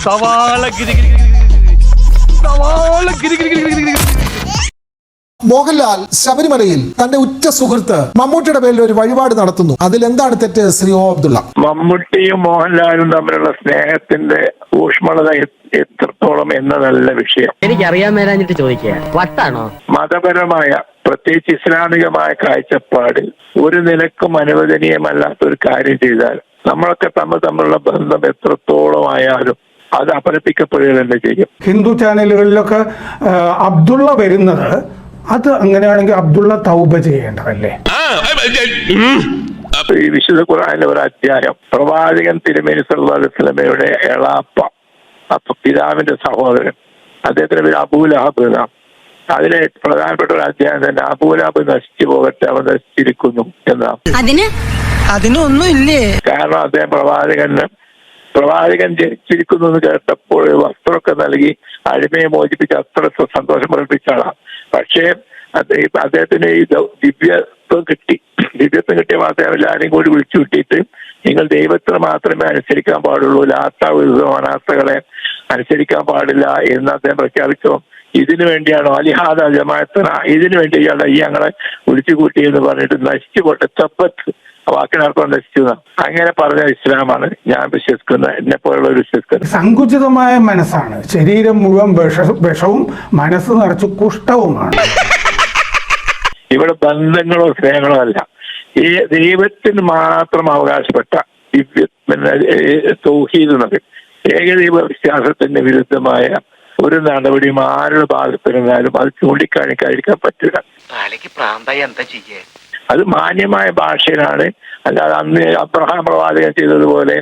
സവാള മോഹൻലാൽ ശബരിമലയിൽ തന്റെ ഉറ്റ സുഹൃത്ത് മമ്മൂട്ടിയുടെ പേരിൽ ഒരു വഴിപാട് നടത്തുന്നു. അതിലെന്താണ് തെറ്റ് ശ്രീ ഒ അബ്ദുള്ള? മമ്മൂട്ടിയും മോഹൻലാലും തമ്മിലുള്ള സ്നേഹത്തിന്റെ ഊഷ്മളത എത്രത്തോളം എന്നതല്ല വിഷയം. എനിക്കറിയാൻ മേലാഞ്ഞിട്ട് ചോദിക്കുക, വട്ടാണോ? മതപരമായ പ്രത്യേകിച്ച് ഇസ്ലാമികമായ കാഴ്ചപ്പാടിൽ ഒരു നിലക്കും അനുവദനീയമല്ലാത്ത ഒരു കാര്യം ചെയ്താൽ നമ്മളൊക്കെ തമ്മിലുള്ള ബന്ധം എത്രത്തോളം ആയാലും അത് അപരപ്പിക്കപ്പെടുക തന്നെ ചെയ്യും. ഹിന്ദു ചാനലുകളിലൊക്കെ അബ്ദുള്ള വരുന്നത്, അത് അങ്ങനെയാണെങ്കിൽ അബ്ദുള്ള തൗബ ചെയ്യേണ്ടതല്ലേ? ഈ വിശുദ്ധ ഖുർആനിലെ ഒരു അധ്യായം പ്രവാചകൻ തിരുമേനി സല്ലല്ലാഹു അലൈഹി വസല്ലമയുടെ എളാപ്പ, അപ്പൊ പിതാവിന്റെ സഹോദരൻ, അദ്ദേഹത്തിന്റെ പേര് അബൂ ലഹബ് എന്നാണ്. അതിലെ പ്രധാനപ്പെട്ട ഒരു അധ്യായം തന്നെ അബൂ ലഹബ് നശിച്ചു പോകട്ടെ, അവൻ നശിച്ചിരിക്കുന്നു എന്നാണ്. അതിനൊന്നും ഇല്ലേ? കാരണം അദ്ദേഹം പ്രവാചകൻ ജനിച്ചിരിക്കുന്നു എന്ന് കേട്ടപ്പോൾ വസ്ത്രമൊക്കെ നൽകി അടിമയെ മോചിപ്പിച്ച് അത്ര സന്തോഷം പ്രകടിപ്പിച്ച ആളാണ്. പക്ഷേ അദ്ദേഹത്തിന് ഈ ദിവ്യത്വം കിട്ടിയ മാത്രമേ എല്ലാവരെയും കൂടി വിളിച്ചു കിട്ടിയിട്ട് നിങ്ങൾ ദൈവത്തിന് മാത്രമേ അനുസരിക്കാൻ പാടുള്ളൂ, മനാസ്തകളെ അനുസരിക്കാൻ പാടില്ല എന്ന് അദ്ദേഹം പ്രഖ്യാപിച്ചു. ഇതിനു വേണ്ടിയാണോ അലിഹാദ ജമാഅത്തന, ഇതിനു വേണ്ടിയാണ് ഈ ഞങ്ങളെ വിളിച്ചു കൂട്ടിയെന്ന് പറഞ്ഞിട്ട് നശിച്ചു പോട്ടെ, തപ്പത്ത് വാക്കിനർത്ഥം നശിച്ചു. അങ്ങനെ പറഞ്ഞ ഇസ്ലാമാണ് ഞാൻ വിശ്വസിക്കുന്നത്, എന്നെ പോലുള്ള വിശ്വസിക്കുന്നത്. സങ്കുചിതമായ മനസ്സാണ്, ശരീരം മുഴുവൻ വിഷവും മനസ്സ് നിറച്ച് കുഷ്ഠവുമാണ്. ഇവിടെ ബന്ധങ്ങളോ സ്നേഹങ്ങളോ അല്ല, ഈ ദൈവത്തിന് മാത്രം അവകാശപ്പെട്ട തൗഹീദ് എന്നത് ഏകദൈവ വിശ്വാസത്തിന് വിരുദ്ധമായ ഒരു നടപടിയും ആരുടെ ഭാഗത്തിരുന്നാലും അത് ചൂണ്ടിക്കാണിക്കാതിരിക്കാൻ പറ്റില്ല. അത് മാന്യമായ ഭാഷയിലാണ്, അല്ലാതെ അന്ന് അബ്രഹാം പ്രവാചകൻ ചെയ്തതുപോലെ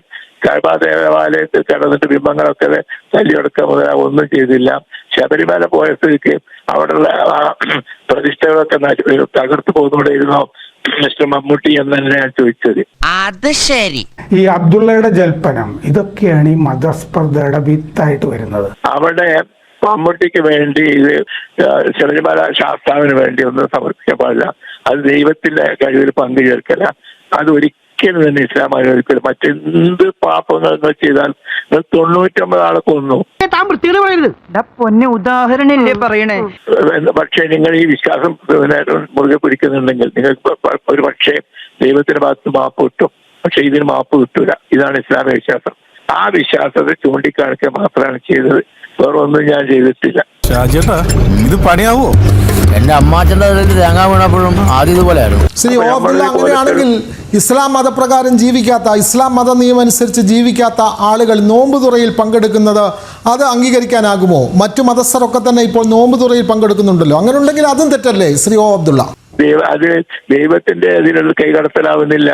കഅബ ദേവാലയത്തിൽ കിടന്നിട്ട് ബിംബങ്ങളൊക്കെ തല്ലിയെടുക്കുക മുതല ഒന്നും ചെയ്തില്ല. ശബരിമല പോയ സ്ഥിതിക്ക് അവിടെയുള്ള പ്രതിഷ്ഠകളൊക്കെ തകർത്തു പോകുന്നോടെയിരുന്നോ മിസ്റ്റർ മമ്മൂട്ടി എന്നാണ് ഞാൻ ചോദിച്ചത്. അത് ശരി. ഈ അബ്ദുള്ളയുടെ ജൽപ്പനം ഇതൊക്കെയാണ് ഈ മതസ്പർദ്ധയുടെ വിത്തായിട്ട് വരുന്നത്. അവിടെ മമ്മൂട്ടിക്ക് വേണ്ടി ഇത് ശബരിമല ശാസ്താവിന് വേണ്ടി ഒന്നും സമർപ്പിക്കാൻ പാടില്ല, അത് ദൈവത്തിന്റെ കഴിവിൽ പങ്കുചേർക്കല, അത് ഒരിക്കലും തന്നെ ഇസ്ലാം അനുവദിക്കില്ല. മറ്റെന്ത് പാപങ്ങൾ ചെയ്താൽ 99 ആളെ കൊന്നു. പൊന്നെ ഉദാഹരണല്ലേ പറയണേ. പക്ഷെ നിങ്ങൾ ഈ വിശ്വാസം മുറുകെ പിടിക്കുന്നുണ്ടെങ്കിൽ നിങ്ങൾക്ക് ഒരു പക്ഷേ ദൈവത്തിന്റെ ഭാഗത്ത് മാപ്പ് കിട്ടും, പക്ഷെ ഇതിന് മാപ്പ് കിട്ടൂല. ഇതാണ് ഇസ്ലാമിക വിശ്വാസം. ആ വിശ്വാസത്തെ ചൂണ്ടിക്കാണിക്കുക മാത്രമാണ് ചെയ്തത്, വേറെ ഒന്നും ഞാൻ ചെയ്തിട്ടില്ല. ഇത് പണിയാവോ? എന്റെ അമ്മാച്ചന്റെ തേങ്ങ വീണപ്പോഴും ആദ്യം ഇതുപോലെയായിരുന്നു. ശ്രീ ഒ അബ്ദുള്ള, അങ്ങനെയാണെങ്കിൽ ഇസ്ലാം മതപ്രകാരം ജീവിക്കാത്ത, ഇസ്ലാം മത നിയമം അനുസരിച്ച് ജീവിക്കാത്ത ആളുകൾ നോമ്പ് തുറയിൽ പങ്കെടുക്കുന്നത് അത് അംഗീകരിക്കാനാകുമോ? മറ്റു മതസ്ഥരൊക്കെ തന്നെ ഇപ്പോൾ നോമ്പ് തുറയിൽ പങ്കെടുക്കുന്നുണ്ടല്ലോ, അങ്ങനെ ഉണ്ടെങ്കിൽ അതും തെറ്റല്ലേ ശ്രീ ഒ അബ്ദുള്ള? അത് ദൈവത്തിന്റെ അതിനുള്ള കൈകടത്തലാവുന്നില്ല.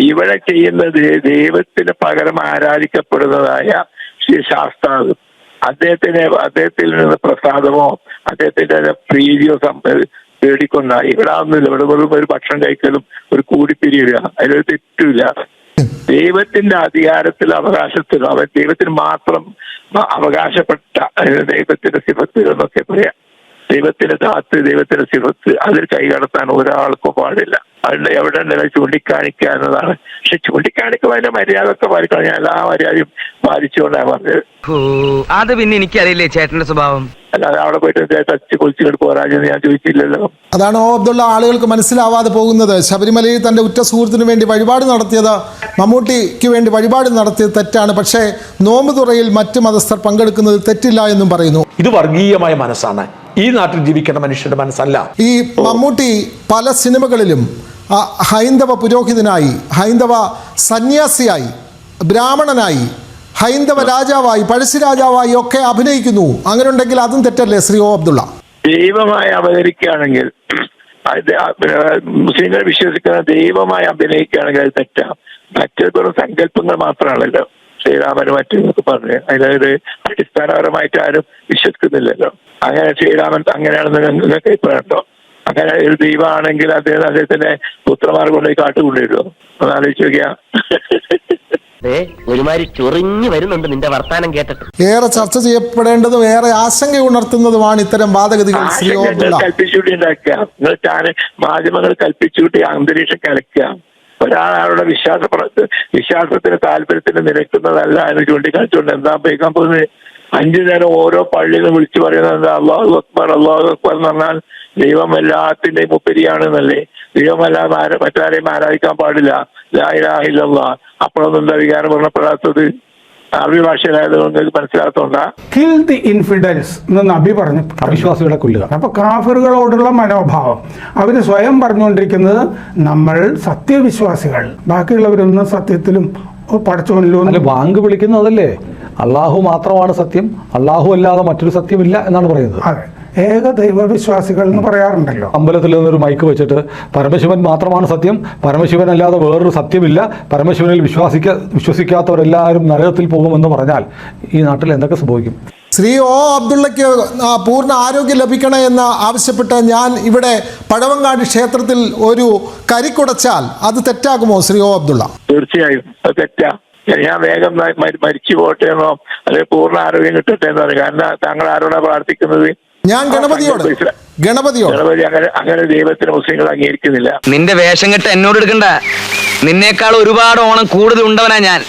ഇവിടെ ചെയ്യുന്നത് ദൈവത്തിന് പകരം ആരാധിക്കപ്പെടുന്നതായ ശ്രീ ശാസ്താവ്, അദ്ദേഹത്തിൽ നിന്ന് പ്രസാദമോ അദ്ദേഹത്തിന്റെ പ്രീതിയോ പേടിക്കൊണ്ട ഇവിടെ ഒന്നുമില്ല. ഇവിടെ വെറും ഒരു ഭക്ഷണം കഴിക്കലും ഒരു കൂടിപ്പിരിയുക, അതിലൊരു തെറ്റുമില്ല. ദൈവത്തിന്റെ അധികാരത്തിലും അവകാശത്തിലും അവൻ ദൈവത്തിന് മാത്രം അവകാശപ്പെട്ട ദൈവത്തിന്റെ സിഫത്ത് എന്നൊക്കെ പറയാം. ദൈവത്തിന്റെ ദാത്ത്, ദൈവത്തിന്റെ സിഫത്ത്, അതിൽ കൈകടത്താൻ ഒരാൾക്കും പാടില്ല. അതിന്റെ എവിടെ ഉണ്ടെങ്കിലും ചൂണ്ടിക്കാണിക്കുക എന്നതാണ്. പക്ഷെ ചൂണ്ടിക്കാണിക്കുമ്പോൾ അതിന്റെ മര്യാദ ഒക്കെ പാലിക്കണം. ഞാൻ എല്ലാ മര്യാദയും പാലിച്ചുകൊണ്ടാണ് പറഞ്ഞത്. അത് പിന്നെ എനിക്കറിയില്ലേ ചേട്ടന്റെ സ്വഭാവം. അല്ലാതെ അവിടെ പോയിട്ട് ടച്ച് കൊളിച്ചുകൊണ്ട് പോരാജെന്ന് ഞാൻ ചോദിച്ചില്ലല്ലോ. അതാണ് ഒ അബ്ദുള്ള ആളുകൾക്ക് മനസ്സിലാവാതെ പോകുന്നത്. ശബരിമലയിൽ തന്റെ ഉറ്റ സുഹൃത്തിന് വേണ്ടി വഴിപാട് നടത്തിയത്, മമ്മൂട്ടിക്ക് വേണ്ടി വഴിപാട് നടത്തിയത് തെറ്റാണ്, പക്ഷേ നോമ്പ് തുറയിൽ മറ്റു മതസ്ഥർ പങ്കെടുക്കുന്നത് തെറ്റില്ല എന്നും പറയുന്നു. ഇത് വർഗീയമായ മനസ്സാണ്, ഈ നാട്ടിൽ ജീവിക്കേണ്ട മനുഷ്യരുടെ മനസ്സല്ല. ഈ മമ്മൂട്ടി പല സിനിമകളിലും ഹൈന്ദവ പുരോഹിതനായി, ഹൈന്ദവ സന്യാസിയായി, ബ്രാഹ്മണനായി, ഹൈന്ദവ രാജാവായി, പഴശ്ശിരാജാവായി ഒക്കെ അഭിനയിക്കുന്നു. അങ്ങനെ ഉണ്ടെങ്കിൽ അതും തെറ്റല്ലേ ശ്രീ ഒ അബ്ദുള്ള? ദൈവമായി അവതരിക്കുകയാണെങ്കിൽ, മുസ്ലിങ്ങൾ വിശ്വസിക്കുന്ന ദൈവമായി അഭിനയിക്കുകയാണെങ്കിൽ അത് തെറ്റാം. മറ്റൊരു സങ്കല്പങ്ങൾ മാത്രമാണല്ലോ ശ്രീരാമന് മറ്റൊക്കെ പറഞ്ഞ്, അതിലൊരു അടിസ്ഥാനപരമായിട്ട് ആരും വിശ്വസിക്കുന്നില്ലല്ലോ. അങ്ങനെ ശ്രീരാമൻ അങ്ങനെയാണെന്ന് നിങ്ങൾക്ക് ഇപ്പോഴുണ്ടോ? അങ്ങനെ ഒരു ദൈവമാണെങ്കിൽ അദ്ദേഹത്തിന്റെ പുത്രന്മാർ കൊണ്ടുപോയി കാട്ടുകൊണ്ടിരുമോ? ഒന്ന് ആലോചിച്ച് നോക്കിയാ. ഒരുമാതിരി ചൊറിഞ്ഞു വരുന്നുണ്ട് നിന്റെ വർത്താനം കേട്ടിട്ട്. ഏറെ ചർച്ച ചെയ്യപ്പെടേണ്ടതും ഏറെ ആശങ്ക ഉണർത്തുന്നതുമാണ് ഇത്തരം വാദഗതികൾ. കൽപ്പിച്ചുകൂട്ടി ഉണ്ടാക്കുക, നിങ്ങൾ മാധ്യമങ്ങൾ കൽപ്പിച്ചുകൂട്ടി അന്തരീക്ഷം കലക്കുക, ഒരാളുടെ വിശ്വാസത്തിന് താല്പര്യത്തിന് നിരക്കുന്നതല്ല എന്ന് ചൂണ്ടിക്കാണിച്ചുകൊണ്ട് എന്താ ഉപയോഗിക്കാൻ പോകുന്നത്? 5 നേരം ഓരോ പള്ളിയിൽ നിന്ന് വിളിച്ചു പറയുന്നത് എന്താ? അല്ലാഹു അക്ബർ അല്ലാഹു അക്ബർ എന്ന് പറഞ്ഞാൽ ദൈവം എല്ലാത്തിന്റെയും ഉപരിയാണെന്നല്ലേ? ദൈവമല്ലാതെ മറ്റാരെയും ആരാധിക്കാൻ പാടില്ല, ലാ ഇലാഹ ഇല്ലല്ലാഹ്. അപ്പോഴൊന്നും എന്താ വികാരം പറഞ്ഞപ്പെടാത്തത്? അറബി ഭാഷയിലായതുകൊണ്ട് മനസ്സിലാത്തോണ്ടാ? കിൽ ദി ഇൻഫിഡൽസ് എന്ന് നബി പറഞ്ഞു, അവിശ്വാസികളെ കൊല്ലുക. അപ്പൊ കാഫിറുകളോടുള്ള മനോഭാവം അവര് സ്വയം പറഞ്ഞുകൊണ്ടിരിക്കുന്നത് നമ്മൾ സത്യവിശ്വാസികൾ, ബാക്കിയുള്ളവരൊന്നും സത്യത്തിലും പഠിച്ചോനിലും. അല്ലെ, ബാങ്ക് വിളിക്കുന്നതല്ലേ അള്ളാഹു മാത്രമാണ് സത്യം, അള്ളാഹു അല്ലാതെ മറ്റൊരു സത്യമില്ല എന്നാണ് പറയുന്നത്. അതെ, ഏകദൈവ വിശ്വാസികൾ എന്ന് പറയാറുണ്ടല്ലോ. അമ്പലത്തിൽ നിന്നൊരു മൈക്ക് വെച്ചിട്ട് പരമശിവൻ മാത്രമാണ് സത്യം, പരമശിവൻ അല്ലാതെ വേറൊരു സത്യമില്ല, പരമശിവനിൽ വിശ്വസിക്കാത്തവരെല്ലാവരും നരകത്തിൽ പോകുമെന്ന് പറഞ്ഞാൽ ഈ നാട്ടിൽ എന്തൊക്കെ സംഭവിക്കും? ശ്രീ ഒ അബ്ദുള്ളയ്ക്ക് പൂർണ്ണ ആരോഗ്യം ലഭിക്കണേ എന്ന് ആവശ്യപ്പെട്ട് ഞാൻ ഇവിടെ പഴവങ്ങാടി ക്ഷേത്രത്തിൽ ഒരു കരിക്കുടച്ചാൽ അത് തെറ്റാകുമോ ശ്രീ ഒ അബ്ദുള്ള? തീർച്ചയായും അത് തെറ്റാ. ഞാൻ വേഗം മരിച്ചു പോട്ടെ എന്നോ അല്ലെങ്കിൽ പൂർണ്ണ ആരോഗ്യം കിട്ടട്ടെ എന്ന് പറയും. കാരണം താങ്കൾ ആരോടാ പ്രാർത്ഥിക്കുന്നത്? ഞാൻ ഗണപതിയോട്. ഗണപതി അങ്ങനെ ദൈവത്തിന് മുസ്ലിങ്ങൾ അംഗീകരിക്കുന്നില്ല. നിന്റെ വേഷം കെട്ട് എന്നോട് എടുക്കണ്ട. നിന്നേക്കാൾ ഒരുപാട് ഓണം കൂടുതൽ ഉണ്ടവനാ ഞാൻ.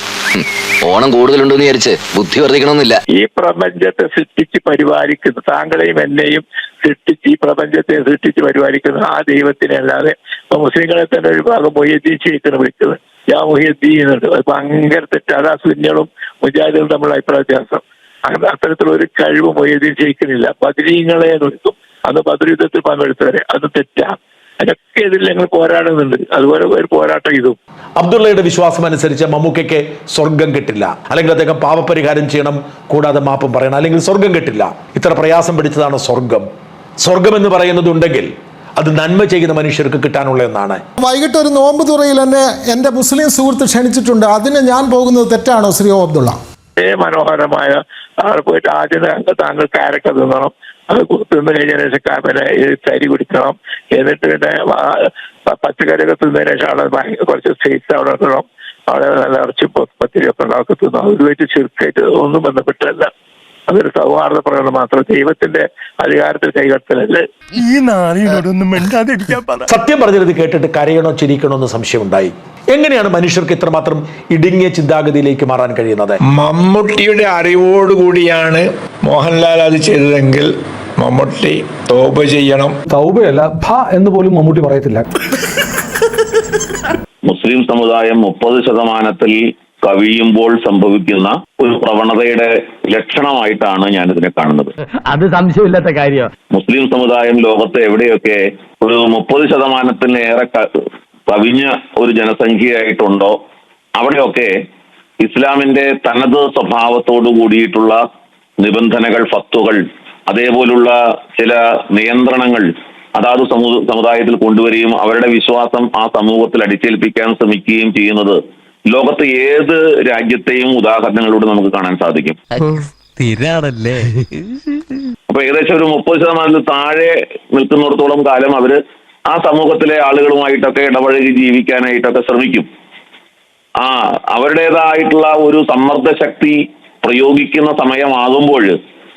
ഓണം കൂടുതലുണ്ടെന്ന് വിചാരിച്ച് ബുദ്ധി വർദ്ധിക്കണമെന്നില്ല. ഈ പ്രപഞ്ചത്തെ സൃഷ്ടിച്ച് പരിപാലിക്കുന്ന, താങ്കളെയും എന്നെയും സൃഷ്ടിച്ച് ഈ പ്രപഞ്ചത്തെ സൃഷ്ടിച്ച് പരിപാലിക്കുന്ന ആ ദൈവത്തിനെ അല്ലാതെ ഇപ്പൊ മുസ്ലിങ്ങളെ തന്നെ ഒരു ഭാഗം മൊയ്യദ്ദീൻ ഷെയ്ഖിനെ വിളിക്കുന്നത് യാ മൊയ്യദ്ദീൻ എന്നുണ്ട്. അത് ഭയങ്കര തെറ്റാണ്. സുന്നികളും മുജാഹിദുകളും തമ്മിലുള്ള അഭിപ്രായ വ്യത്യാസം. അത്തരത്തിലൊരു കഴിവ് മൊയ്യദ്ദീൻ ഷെയ്ഖിനില്ല. ബദരീങ്ങളെ വിളിക്കും. അന്ന് ബദർ യുദ്ധത്തിൽ പങ്കെടുത്തവരെ. അത് തെറ്റാ. അതൊക്കെ ഇതിൽ ഞങ്ങൾ പോരാടുന്നുണ്ട്. അതുപോലെ ഒരു പോരാട്ടം ഇതും. അബ്ദുള്ളയുടെ വിശ്വാസം അനുസരിച്ച് മമ്മൂക്കയ്ക്ക് സ്വർഗം കിട്ടില്ല, അല്ലെങ്കിൽ അദ്ദേഹം പാപപരിഹാരം ചെയ്യണം, കൂടാതെ മാപ്പും പറയണം, അല്ലെങ്കിൽ സ്വർഗം കിട്ടില്ല. ഇത്ര പ്രയാസം പിടിച്ചതാണ് സ്വർഗം. സ്വർഗം എന്ന് പറയുന്നതുണ്ടെങ്കിൽ അത് നന്മ ചെയ്യുന്ന മനുഷ്യർക്ക് കിട്ടാനുള്ള ഒന്നാണ്. വൈകിട്ട് ഒരു നോമ്പ് തുറയിൽ എന്നെ എൻ്റെ മുസ്ലിം സുഹൃത്ത് ക്ഷണിച്ചിട്ടുണ്ട്. അതിന് ഞാൻ പോകുന്നത് തെറ്റാണോ ശ്രീ ഒ അബ്ദുള്ള? മനോഹരമായ അവിടെ പോയിട്ട് ആദ്യം താങ്കൾ കാരക്ക തിന്നണം. അത് തിന്നു കഴിഞ്ഞതിന് ശേഷം പിന്നെ തരി കുടിക്കണം. എന്നിട്ട് പിന്നെ പച്ചക്കറിയൊക്കെ തിന്നതിന് ശേഷം അവിടെ കുറച്ച് സ്പേസ് അവിടെ ഇടണം. അവിടെ നല്ല ഇറച്ചി പത്തിരിയൊക്കെ ഉണ്ടാക്കി തിന്നു. അതുമായിട്ട് ചുരുക്കായിട്ട് ഒന്നും ബന്ധപ്പെട്ടല്ല. അതൊരു സൗഹാർദ്ദ പ്രകടനം മാത്രം. ദൈവത്തിന്റെ അധികാരത്തിൽ കൈകടത്തലല്ലേ. ഈ നാളിനോടൊന്നും മിണ്ടാതിരിക്കാൻ പറ. സത്യം പറഞ്ഞത് കേട്ടിട്ട് കരയണോ ചിരിക്കണോ എന്ന് സംശയമുണ്ടായി. എങ്ങനെയാണ് മനുഷ്യർക്ക് ഇത്രമാത്രം ഇടുങ്ങിയ ചിന്താഗതിയിലേക്ക് മാറാൻ കഴിയുന്നത്? മമ്മൂട്ടിയുടെ അറിവോടുകൂടിയാണ് മോഹൻലാൽ അത് ചെയ്തതെങ്കിൽ മമ്മൂട്ടി തൗബ ചെയ്യണം. തൗബയല്ല, ഭ എന്ന് പോലും മമ്മൂട്ടി പറയത്തില്ല. മുസ്ലിം സമുദായം 30% കവിയുമ്പോൾ സംഭവിക്കുന്ന ഒരു പ്രവണതയുടെ ലക്ഷണമായിട്ടാണ് ഞാനിതിനെ കാണുന്നത്. അത് സംശയമില്ലാത്ത കാര്യമാണ്. മുസ്ലിം സമുദായം ലോകത്ത് എവിടെയൊക്കെ ഒരു 30%-ലേറെ കവിഞ്ഞ ഒരു ജനസംഖ്യയായിട്ടുണ്ടോ അവിടെയൊക്കെ ഇസ്ലാമിന്റെ തനത് സ്വഭാവത്തോടു കൂടിയിട്ടുള്ള നിബന്ധനകൾ, ഫത്വകൾ, അതേപോലുള്ള ചില നിയന്ത്രണങ്ങൾ അതാത് സമുദായത്തിൽ കൊണ്ടുവരികയും അവരുടെ വിശ്വാസം ആ സമൂഹത്തിൽ അടിച്ചേൽപ്പിക്കാൻ ശ്രമിക്കുകയും ചെയ്യുന്നത് ലോകത്തെ ഏത് രാജ്യത്തെയും ഉദാഹരണങ്ങളിലൂടെ നമുക്ക് കാണാൻ സാധിക്കും. അപ്പൊ ഏകദേശം ഒരു 30% താഴെ നിൽക്കുന്നിടത്തോളം കാലം അവര് ആ സമൂഹത്തിലെ ആളുകളുമായിട്ടൊക്കെ ഇടപഴകി ജീവിക്കാനായിട്ടൊക്കെ ശ്രമിക്കും. അവരുടേതായിട്ടുള്ള ഒരു സമ്മർദ്ദ ശക്തി പ്രയോഗിക്കുന്ന സമയമാകുമ്പോൾ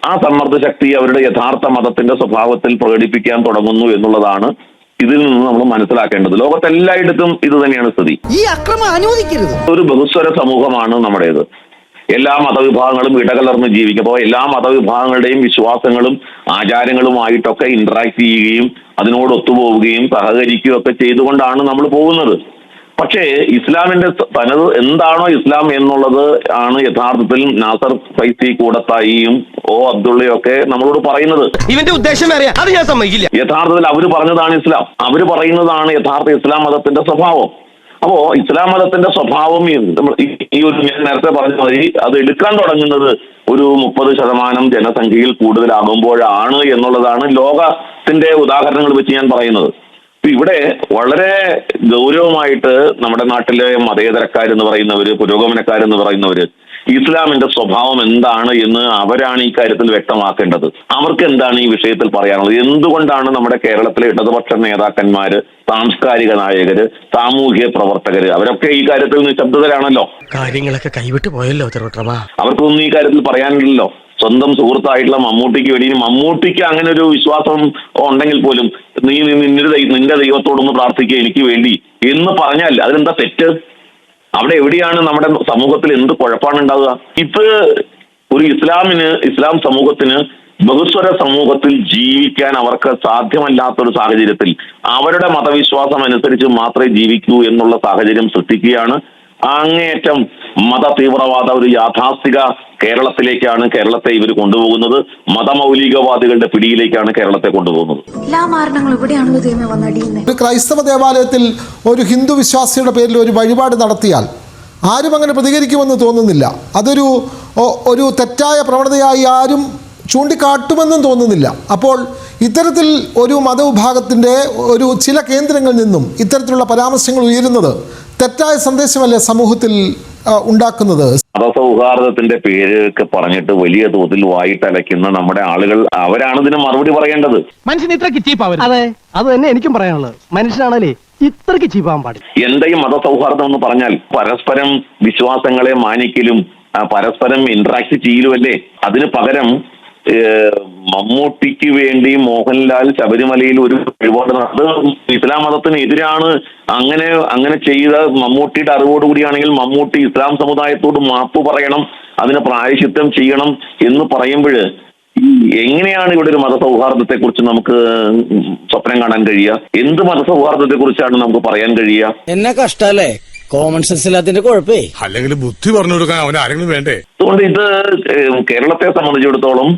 ആ സമ്മർദ്ദ ശക്തി അവരുടെ യഥാർത്ഥ മതത്തിന്റെ സ്വഭാവത്തിൽ പ്രകടിപ്പിക്കാൻ തുടങ്ങുന്നു എന്നുള്ളതാണ് ഇതിൽ നിന്ന് നമ്മൾ മനസ്സിലാക്കേണ്ടത്. ലോകത്തെല്ലായിടത്തും ഇത് തന്നെയാണ് സ്ഥിതി. ഈ അക്രമം അനുവദിക്കരുത്. ഒരു ബഹുസ്വര സമൂഹമാണ് നമ്മുടേത്. എല്ലാ മതവിഭാഗങ്ങളും ഇടകലർന്ന് ജീവിക്കും. അപ്പോൾ എല്ലാ മതവിഭാഗങ്ങളുടെയും വിശ്വാസങ്ങളും ആചാരങ്ങളുമായിട്ടൊക്കെ ഇന്ററാക്ട് ചെയ്യുകയും അതിനോട് ഒത്തുപോവുകയും സഹകരിക്കുകയും ഒക്കെ ചെയ്തുകൊണ്ടാണ് നമ്മൾ പോകുന്നത്. പക്ഷേ ഇസ്ലാമിന്റെ തനത് എന്താണോ ഇസ്ലാം എന്നുള്ളത് ആണ് യഥാർത്ഥത്തിൽ നാസർ ഫൈസി കൂടത്തായിയും ഒ അബ്ദുള്ളയും ഒക്കെ നമ്മളോട് പറയുന്നത്. ഇവന്റെ ഉദ്ദേശം അറിയാം, അത് ഞാൻ സമ്മതിക്കില്ല. യഥാർത്ഥത്തിൽ അവര് പറഞ്ഞതാണ് ഇസ്ലാം. അവര് പറയുന്നതാണ് യഥാർത്ഥ ഇസ്ലാം മതത്തിന്റെ സ്വഭാവം. അപ്പോ ഇസ്ലാം മതത്തിന്റെ സ്വഭാവം ഈ ഒരു ഞാൻ നേരത്തെ പറഞ്ഞ മതി അത് എടുക്കാൻ തുടങ്ങുന്നത് ഒരു 30% ജനസംഖ്യയിൽ കൂടുതലാകുമ്പോഴാണ് എന്നുള്ളതാണ് ലോകത്തിന്റെ ഉദാഹരണങ്ങൾ വെച്ച് ഞാൻ പറയുന്നത്. ഇവിടെ വളരെ ഗൗരവമായിട്ട് നമ്മുടെ നാട്ടിലെ മതേതരക്കാരെന്ന് പറയുന്നവര്, പുരോഗമനക്കാരെന്ന് പറയുന്നവര് ഇസ്ലാമിന്റെ സ്വഭാവം എന്താണ് എന്ന് അവരാണ് ഈ കാര്യത്തിൽ വ്യക്തമാക്കേണ്ടത്. അവർക്ക് എന്താണ് ഈ വിഷയത്തിൽ പറയാനുള്ളത്? എന്തുകൊണ്ടാണ് നമ്മുടെ കേരളത്തിലെ ഇടതുപക്ഷ നേതാക്കന്മാര്, സാംസ്കാരിക നായകര്, സാമൂഹ്യ പ്രവർത്തകര് അവരൊക്കെ ഈ കാര്യത്തിൽ നിശബ്ദരാണല്ലോ? കാര്യങ്ങളൊക്കെ കൈവിട്ട് പോയല്ലോ. അവർക്കൊന്നും ഈ കാര്യത്തിൽ പറയാനില്ലല്ലോ. സ്വന്തം സുഹൃത്തായിട്ടുള്ള മമ്മൂട്ടിക്ക് വേണ്ടി, മമ്മൂട്ടിക്ക് അങ്ങനെ ഒരു വിശ്വാസം ഉണ്ടെങ്കിൽ പോലും നിന്റെ ദൈവത്തോടൊന്ന് പ്രാർത്ഥിക്കുക എനിക്ക് വേണ്ടി എന്ന് പറഞ്ഞാൽ അതിലെന്താ തെറ്റ്? അവിടെ എവിടെയാണ് നമ്മുടെ സമൂഹത്തിൽ എന്ത് കുഴപ്പമാണ് ഉണ്ടാവുക? ഇപ്പൊ ഒരു ഇസ്ലാം സമൂഹത്തിന് ബഹുസ്വര സമൂഹത്തിൽ ജീവിക്കാൻ അവർക്ക് സാധ്യമല്ലാത്തൊരു സാഹചര്യത്തിൽ അവരുടെ മതവിശ്വാസം അനുസരിച്ച് മാത്രമേ ജീവിക്കൂ എന്നുള്ള സാഹചര്യം സൃഷ്ടിക്കുകയാണ്. അങ്ങേയറ്റം മത തീവ്രവാദ ഒരു യാഥാസ്ഥിക കേരളത്തെ ഇവർ കൊണ്ടുപോകുന്നത്. മതമൗലികവാദികളുടെ പിടിയിലേക്കാണ് കേരളത്തെ കൊണ്ടുപോകുന്നത്. ഒരു ക്രൈസ്തവ ദേവാലയത്തിൽ ഒരു ഹിന്ദു വിശ്വാസിയുടെ പേരിൽ ഒരു വഴിപാട് നടത്തിയാൽ ആരും അങ്ങനെ പ്രതികരിക്കുമെന്ന് തോന്നുന്നില്ല. ഒരു തെറ്റായ പ്രവണതയായി ആരും ചൂണ്ടിക്കാട്ടുമെന്നും തോന്നുന്നില്ല. അപ്പോൾ ഇത്തരത്തിൽ ഒരു മതവിഭാഗത്തിൻ്റെ ചില കേന്ദ്രങ്ങളിൽ നിന്നും ഇത്തരത്തിലുള്ള പരാമർശങ്ങൾ ഉയരുന്നത് തെറ്റായ സന്ദേശമല്ലേ സമൂഹത്തിൽ ഉണ്ടാക്കുന്നത്? മതസൗഹാർദ്ദത്തിന്റെ പേരൊക്കെ പറഞ്ഞിട്ട് വലിയ തോതിൽ വായിട്ടലയ്ക്കുന്ന നമ്മുടെ ആളുകൾ, അവരാണ് ഇതിന് മറുപടി പറയേണ്ടത്. മനുഷ്യൻ ഇത്രക്ക് ചീപ്പാവും. അതെ, അത് തന്നെ എനിക്കും പറയാനുള്ളത്. മനുഷ്യനാണല്ലേ ഇത്രക്ക് ചീപ്പാവാൻ പാടില്ല. എന്താ ഈ മതസൗഹാർദ്ദം എന്ന് പറഞ്ഞാൽ? പരസ്പരം വിശ്വാസങ്ങളെ മാനിക്കലും പരസ്പരം ഇന്ററാക്ട് ചെയ്യലുമല്ലേ? അതിന് പകരം മമ്മൂട്ടിക്ക് വേണ്ടി മോഹൻലാൽ ശബരിമലയിൽ ഒരു വഴിപാട് അത് ഇസ്ലാം മതത്തിന് എതിരാണ്. അങ്ങനെ ചെയ്ത മമ്മൂട്ടിയുടെ അറിവോടുകൂടിയാണെങ്കിൽ മമ്മൂട്ടി ഇസ്ലാം സമുദായത്തോട് മാപ്പ് പറയണം, അതിന് പ്രായശ്ചിത്തം ചെയ്യണം എന്ന് പറയുമ്പോൾ എങ്ങനെയാണ് ഇവിടെ ഒരു മതസൗഹാർദ്ദത്തെ കുറിച്ച് നമുക്ക് സ്വപ്നം കാണാൻ കഴിയുക? എന്ത് മതസൗഹാർദ്ദത്തെ കുറിച്ചാണ് നമുക്ക് പറയാൻ കഴിയുക? എന്നെ കഷ്ടല്ലേ, കോമൺ സെൻസ് ഇല്ലാത്തതിന്റെ കുഴപ്പേ. അല്ലെങ്കിൽ ബുദ്ധി പറഞ്ഞു കൊടുക്കാൻ അവൻ ആരെങ്കിലും വേണ്ടേ? അതുകൊണ്ട് ഇത് കേരളത്തെ സംബന്ധിച്ചിടത്തോളം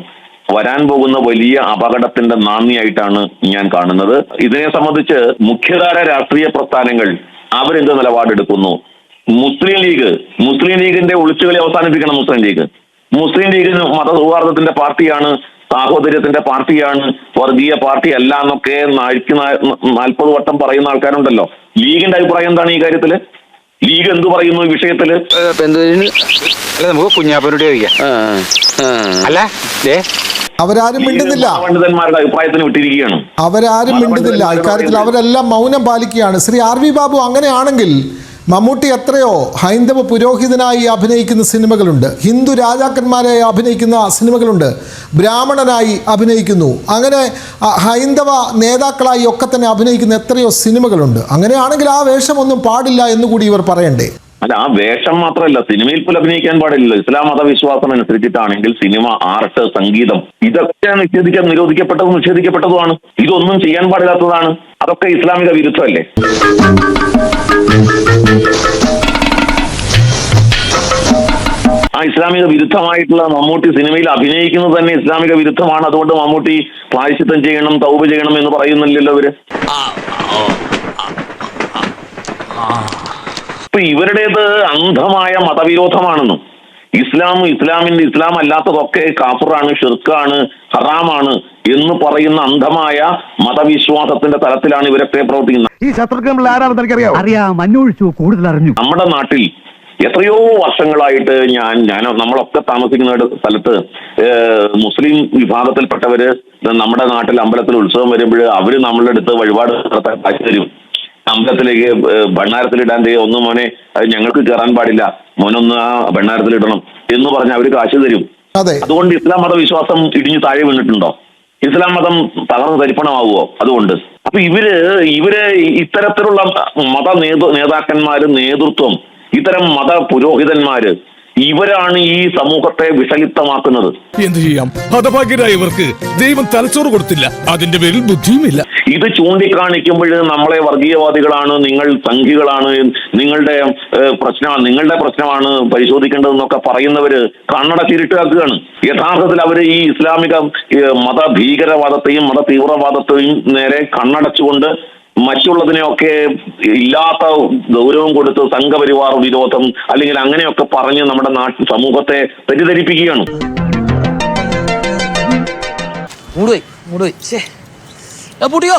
വരാൻ പോകുന്ന വലിയ അപകടത്തിന്റെ നാന്ദിയായിട്ടാണ് ഞാൻ കാണുന്നത്. ഇതിനെ സംബന്ധിച്ച് മുഖ്യധാര രാഷ്ട്രീയ പ്രസ്ഥാനങ്ങൾ അവരെന്ത് നിലപാടെടുക്കുന്നു? മുസ്ലിം ലീഗിന്റെ ഒളിച്ചുകളി അവസാനിപ്പിക്കണം. മുസ്ലിം ലീഗ് മതസൗഹാർദ്ദത്തിന്റെ പാർട്ടിയാണ്, സാഹോദര്യത്തിന്റെ പാർട്ടിയാണ്, വർഗീയ പാർട്ടി അല്ല എന്നൊക്കെ 40 വട്ടം പറയുന്ന ആൾക്കാരുണ്ടല്ലോ. ലീഗിന്റെ അഭിപ്രായം എന്താണ് ഈ കാര്യത്തില്? ലീഗ് എന്ത് പറയുന്നു ഈ വിഷയത്തില്? നമുക്ക് കുഞ്ഞാപ്പനോട് ചോദിക്കാം. അല്ല അവരാരും മിണ്ടുന്നില്ല. പണ്ഡിതന്മാരുടെ അഭിപ്രായത്തിന് വിട്ടിരിക്കുകയാണ്. അവരാരും മിണ്ടുന്നില്ല ഇക്കാര്യത്തിൽ. അവരെല്ലാം മൗനം പാലിക്കുകയാണ്. ശ്രീ ആർ വി ബാബു, അങ്ങനെയാണെങ്കിൽ മമ്മൂട്ടി എത്രയോ ഹൈന്ദവ പുരോഹിതനായി അഭിനയിക്കുന്ന സിനിമകളുണ്ട്, ഹിന്ദു രാജാക്കന്മാരായി അഭിനയിക്കുന്ന സിനിമകളുണ്ട്, ബ്രാഹ്മണനായി അഭിനയിക്കുന്നു, അങ്ങനെ ഹൈന്ദവ നേതാക്കളായി ഒക്കെ തന്നെ അഭിനയിക്കുന്ന എത്രയോ സിനിമകളുണ്ട്. അങ്ങനെയാണെങ്കിൽ ആ വേഷമൊന്നും പാടില്ല എന്നുകൂടി ഇവർ പറയണ്ടേ? അല്ല, ആ വേഷം മാത്രമല്ല, സിനിമയിൽ പോലും അഭിനയിക്കാൻ പാടില്ലല്ലോ. ഇസ്ലാം മതവിശ്വാസം അനുസരിച്ചിട്ടാണെങ്കിൽ സിനിമ, ആർട്ട്, സംഗീതം ഇതൊക്കെ നിഷേധിക്കപ്പെട്ടതുമാണ്. ഇതൊന്നും ചെയ്യാൻ പാടില്ലാത്തതാണ്. അതൊക്കെ ഇസ്ലാമിക വിരുദ്ധമല്ലേ? ആ ഇസ്ലാമിക വിരുദ്ധമായിട്ടുള്ള മമ്മൂട്ടി സിനിമയിൽ അഭിനയിക്കുന്നത് തന്നെ ഇസ്ലാമിക വിരുദ്ധമാണ്. അതുകൊണ്ട് മമ്മൂട്ടി പ്രായശ്ചിത്തം ചെയ്യണം, തൗബ ചെയ്യണം എന്ന് പറയുന്നില്ലല്ലോ ഇവര്. ഇവരുടേത് അന്ധമായ മതവിരോധമാണെന്നും ഇസ്ലാം അല്ലാത്തതൊക്കെ കാഫിറാണ്, ഷിർക്കാണ്, ഹറാമാണ് എന്ന് പറയുന്ന അന്ധമായ മതവിശ്വാസത്തിന്റെ തലത്തിലാണ് ഇവരൊക്കെ പ്രവർത്തിക്കുന്നത്. ഈ ശത്രുക്കൾ ആരാണെന്ന് എനിക്കറിയാം. അറിയാം, മഞ്ഞൊഴിച്ചു കൂടുതൽ അറിഞ്ഞു. നമ്മുടെ നാട്ടിൽ എത്രയോ വർഷങ്ങളായിട്ട് നമ്മളൊക്കെ താമസിക്കുന്ന സ്ഥലത്ത് മുസ്ലിം വിഭാഗത്തിൽപ്പെട്ടവര് നമ്മുടെ നാട്ടിൽ അമ്പലത്തിൽ ഉത്സവം വരുമ്പോൾ അവര് നമ്മളുടെ അടുത്ത് വഴിപാട് നടത്താൻ കാശ് തരും. അമ്പലത്തിലേക്ക് ഭണ്ണാരത്തിലിടാൻ ഒന്നും മോനെ ഞങ്ങൾക്ക് കയറാൻ പാടില്ല, മോനൊന്ന് ആ ഭണ്ണാരത്തിലിടണം എന്ന് പറഞ്ഞ് അവര് കാശ് തരും. അതുകൊണ്ട് ഇസ്ലാം മതവിശ്വാസം ഇടിഞ്ഞു താഴെ വീണിട്ടുണ്ടോ? ഇസ്ലാം മതം തകർന്ന് തരിപ്പണമാവുമോ? അതുകൊണ്ട് അപ്പൊ ഇവര് ഇത്തരത്തിലുള്ള നേതാക്കന്മാര്, നേതൃത്വം, ഇത്തരം മത പുരോഹിതന്മാര് ഇവരാണ് ഈ സമൂഹത്തെ വിഷലിപ്തമാക്കുന്നത്. എന്ത് ചെയ്യാം, ഹതഭാഗ്യരായവർക്ക് ദൈവം തലച്ചോറ് കൊടുത്തില്ല, അതിന്റെ പേരിൽ ബുദ്ധിയുമില്ല. ഇത് ചൂണ്ടിക്കാണിക്കുമ്പോൾ നമ്മളെ വർഗീയവാദികളാണ്, നിങ്ങൾ സംഘികളാണ്, നിങ്ങളുടെ പ്രശ്നമാണ് പരിശോധിക്കേണ്ടതെന്നൊക്കെ പറയുന്നവര് കണ്ണടച്ചിരുട്ടാക്കുകയാണ്. യഥാർത്ഥത്തിൽ അവര് ഈ ഇസ്ലാമിക മത ഭീകരവാദത്തെയും മത തീവ്രവാദത്തെയും നേരെ കണ്ണടച്ചുകൊണ്ട് മറ്റുള്ളതിനെയൊക്കെ ഇല്ലാത്ത ഗൗരവം കൊടുത്ത് സംഘപരിവാർ വിരോധം അല്ലെങ്കിൽ അങ്ങനെയൊക്കെ പറഞ്ഞ് നമ്മുടെ സമൂഹത്തെ തെറ്റിദ്ധരിപ്പിക്കുകയാണ്. പൂട്ടിയോ